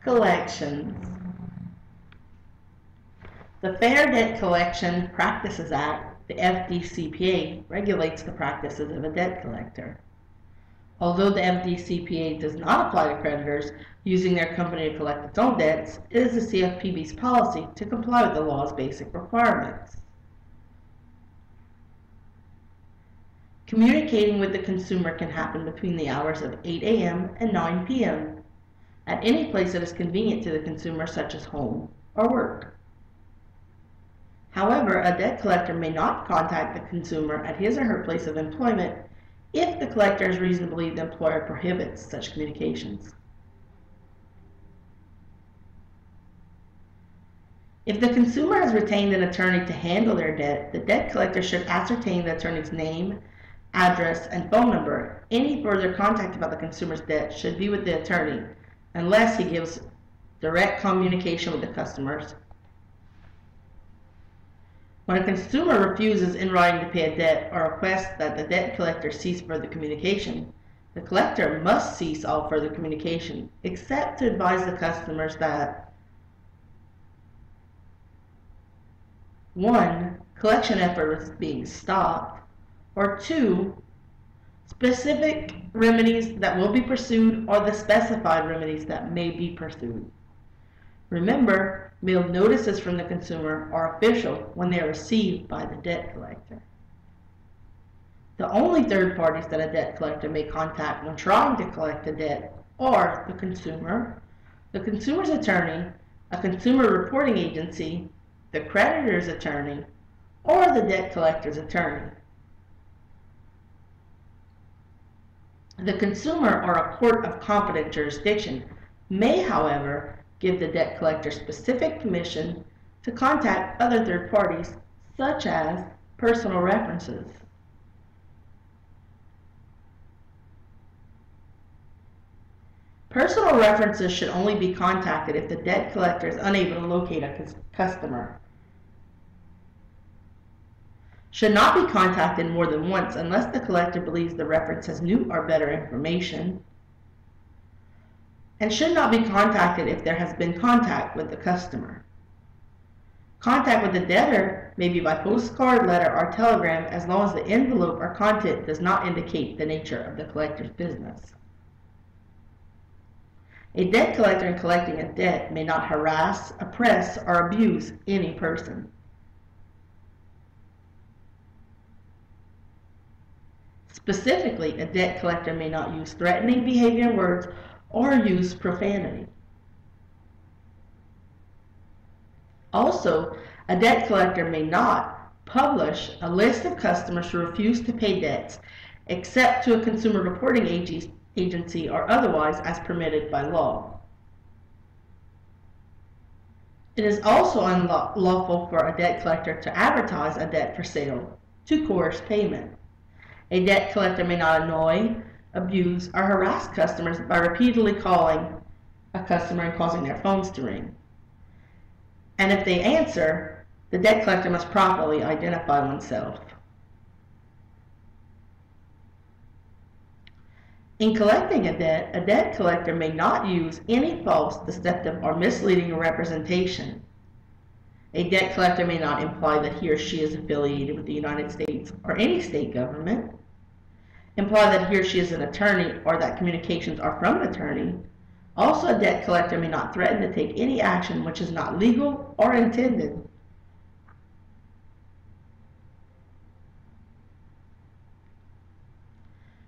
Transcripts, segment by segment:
Collections. The Fair Debt Collection Practices Act, the FDCPA, regulates the practices of a debt collector. Although the FDCPA does not apply to creditors using their company to collect its own debts, it is the CFPB's policy to comply with the law's basic requirements. Communicating with the consumer can happen between the hours of 8 a.m. and 9 p.m. at any place that is convenient to the consumer, such as home or work. However, a debt collector may not contact the consumer at his or her place of employment if the collector is reason to believe the employer prohibits such communications. If the consumer has retained an attorney to handle their debt, the debt collector should ascertain the attorney's name, address, and phone number. Any further contact about the consumer's debt should be with the attorney, unless he gives direct communication with the customers. When a consumer refuses in writing to pay a debt or requests that the debt collector cease further communication, the collector must cease all further communication, except to advise the customers that 1. Collection effort is being stopped, or 2. Specific remedies that will be pursued or the specified remedies that may be pursued. Remember, mailed notices from the consumer are official when they are received by the debt collector. The only third parties that a debt collector may contact when trying to collect a debt are the consumer's attorney, a consumer reporting agency, the creditor's attorney, or the debt collector's attorney. The consumer or a court of competent jurisdiction may, however, give the debt collector specific permission to contact other third parties, such as personal references. Personal references should only be contacted if the debt collector is unable to locate a customer. Should not be contacted more than once unless the collector believes the reference has new or better information, and should not be contacted if there has been contact with the customer. Contact with the debtor may be by postcard, letter, or telegram as long as the envelope or content does not indicate the nature of the collector's business. A debt collector in collecting a debt may not harass, oppress, or abuse any person. Specifically, a debt collector may not use threatening behavior and words or use profanity. Also, a debt collector may not publish a list of customers who refuse to pay debts except to a consumer reporting agency or otherwise as permitted by law. It is also unlawful for a debt collector to advertise a debt for sale to coerce payment. A debt collector may not annoy, abuse, or harass customers by repeatedly calling a customer and causing their phones to ring. And if they answer, the debt collector must properly identify oneself. In collecting a debt collector may not use any false, deceptive, or misleading representation. A debt collector may not imply that he or she is affiliated with the United States or any state government, imply that he or she is an attorney or that communications are from an attorney. Also, a debt collector may not threaten to take any action which is not legal or intended.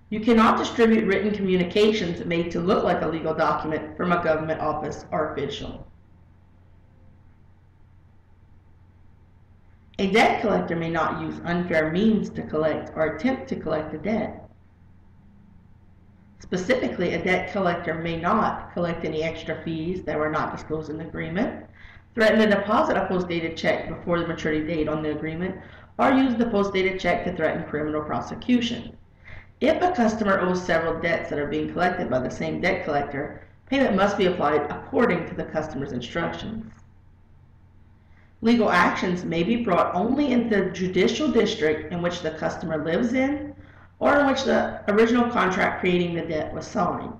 You cannot distribute written communications made to look like a legal document from a government office or official. A debt collector may not use unfair means to collect or attempt to collect a debt. Specifically, a debt collector may not collect any extra fees that were not disclosed in the agreement, threaten to deposit a post-dated check before the maturity date on the agreement, or use the post-dated check to threaten criminal prosecution. If a customer owes several debts that are being collected by the same debt collector, payment must be applied according to the customer's instructions. Legal actions may be brought only in the judicial district in which the customer lives in or in which the original contract creating the debt was signed.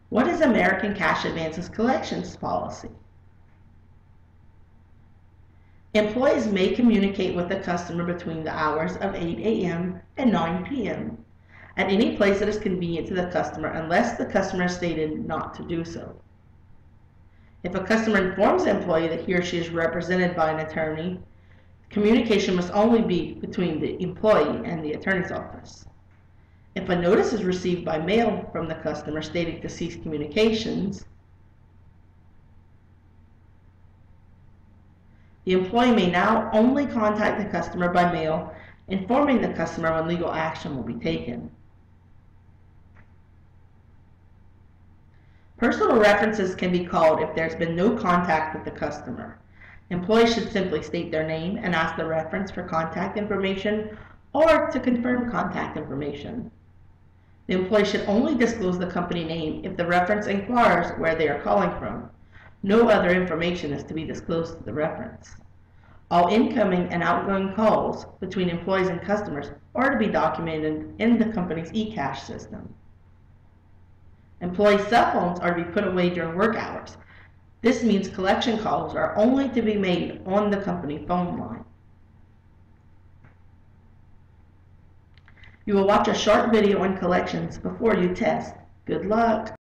What is American Cash Advance's collections policy? Employees may communicate with the customer between the hours of 8 a.m. and 9 p.m. at any place that is convenient to the customer unless the customer is stated not to do so. If a customer informs the employee that he or she is represented by an attorney, communication must only be between the employee and the attorney's office. If a notice is received by mail from the customer stating to cease communications, the employee may now only contact the customer by mail, informing the customer when legal action will be taken. Personal references can be called if there's been no contact with the customer. Employees should simply state their name and ask the reference for contact information or to confirm contact information. The employee should only disclose the company name if the reference inquires where they are calling from. No other information is to be disclosed to the reference. All incoming and outgoing calls between employees and customers are to be documented in the company's eCash system. Employee cell phones are to be put away during work hours. This means collection calls are only to be made on the company phone line. You will watch a short video on collections before you test. Good luck!